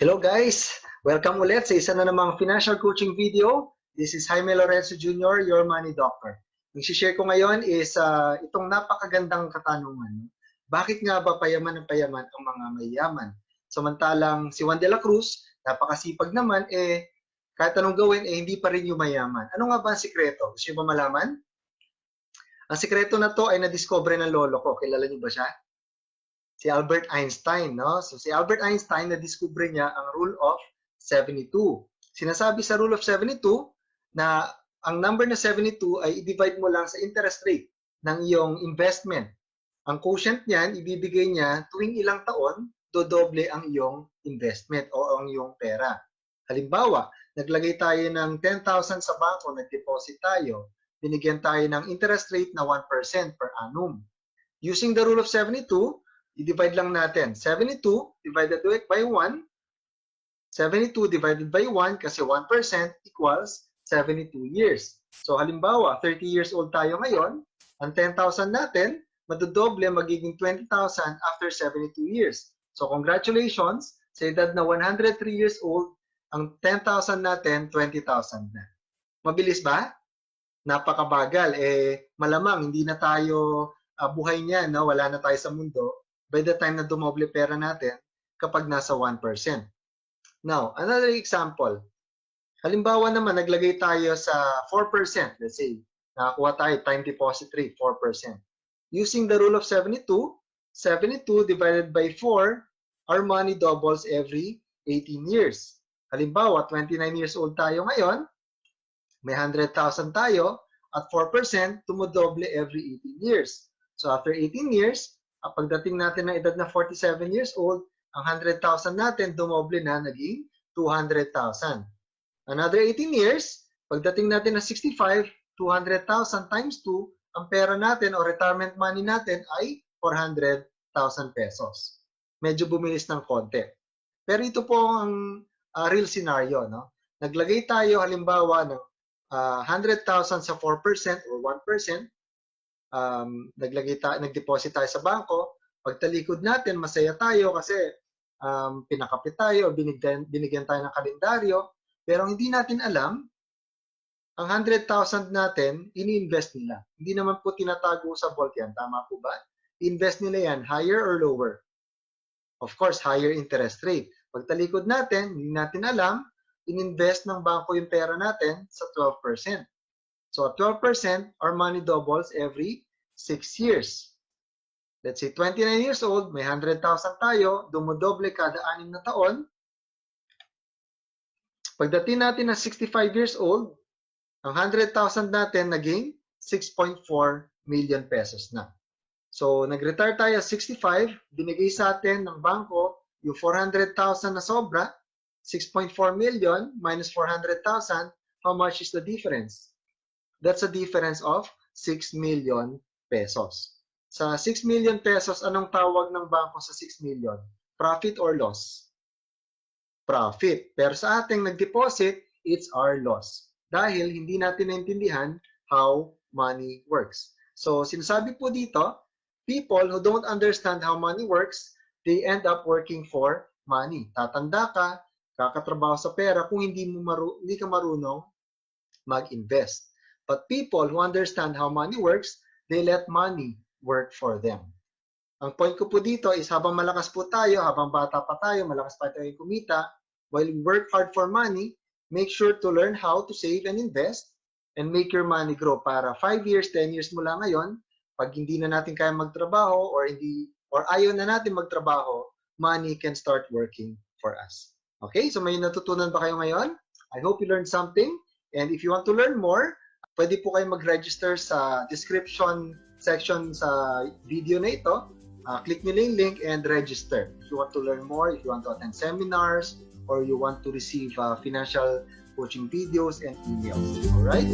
Hello guys! Welcome ulit sa isa na namang financial coaching video. This is Jaime Lorenzo Jr., your money doctor. Ang share ko ngayon is itong napakagandang katanungan. Bakit nga ba payaman ng payaman ang mga mayayaman? Samantalang si Juan de la Cruz, napakasipag naman, kahit anong gawin, hindi pa rin yung mayaman. Ano nga ba ang sikreto? Gusto niyo ba malaman? Ang sikreto na to ay na-discover ng lolo ko. Kilala niyo ba siya? Si Albert Einstein, no? So si Albert Einstein, na-discover niya ang rule of 72. Sinasabi sa rule of 72 na ang number na 72 ay i-divide mo lang sa interest rate ng iyong investment. Ang quotient niyan, ibibigay niya tuwing ilang taon, dodoble ang iyong investment o ang iyong pera. Halimbawa, naglagay tayo ng 10,000 sa bangko, nag-deposit tayo, binigyan tayo ng interest rate na 1% per annum. Using the rule of 72, i-divide lang natin. 72 divided by 1. 72 divided by 1 kasi 1% equals 72 years. So halimbawa, 30 years old tayo ngayon. Ang 10,000 natin, madodoble magiging 20,000 after 72 years. So congratulations, sa edad na 103 years old, ang 10,000 natin, 20,000 na. Mabilis ba? Napakabagal. Malamang hindi na tayo buhay niyan, no? Wala na tayo sa mundo by the time na dumoble pera natin kapag nasa 1%. Now, another example. Halimbawa naman, naglagay tayo sa 4%. Let's say, nakakuha tayo time deposit rate, 4%. Using the rule of 72, 72 divided by 4, our money doubles every 18 years. Halimbawa, 29 years old tayo ngayon, may 100,000 tayo, at 4%, tumodoble every 18 years. So after 18 years, pagdating natin ng edad na 47 years old, ang 100,000 natin dumoble na naging 200,000. Another 18 years, pagdating natin na 65, 200,000 times 2, ang pera natin o retirement money natin ay 400,000 pesos. Medyo bumilis ng konti. Pero ito po ang real scenario, no? Naglagay tayo halimbawa ng 100,000 sa 4% or 1%, nag-deposit tayo sa bangko, pagtalikod natin, masaya tayo kasi pinakapit tayo, binigyan tayo ng kalendaryo, pero hindi natin alam, ang 100,000 natin, ini-invest nila. Hindi naman po tinatago sa vault yan, tama po ba? Invest nila yan, higher or lower? Of course, higher interest rate. Pagtalikod natin, hindi natin alam, in-invest ng bangko yung pera natin sa 12%. So at 12%, our money doubles every 6 years. Let's say 29 years old, may 100,000 tayo, dumodoble kada 6 na taon. Pagdating natin na 65 years old, ang 100,000 natin naging 6.4 million pesos na. So nag-retire tayo 65, binigay sa atin ng bangko yung 400,000 na sobra, 6.4 million minus 400,000, how much is the difference? That's a difference of 6 million pesos. Sa 6 million pesos, anong tawag ng bangko sa 6 million? Profit or loss? Profit. Pero sa ating nag-deposit, it's our loss. Dahil hindi natin naintindihan how money works. So, sinasabi po dito, people who don't understand how money works, they end up working for money. Tatanda ka, kakatrabaho sa pera kung hindi ka marunong mag-invest. But people who understand how money works, they let money work for them. Ang point ko po dito is habang malakas po tayo, habang bata pa tayo, malakas pa tayo kumita, while we work hard for money, make sure to learn how to save and invest and make your money grow para 5 years, 10 years mula ngayon, pag hindi na natin kaya magtrabaho or ayaw na natin magtrabaho, money can start working for us. Okay? So may natutunan ba kayo ngayon? I hope you learned something. And if you want to learn more, pwede po kayo mag-register sa description section sa video na ito. Click nyo yung link and register. If you want to learn more, if you want to attend seminars, or you want to receive financial coaching videos and emails. Alright?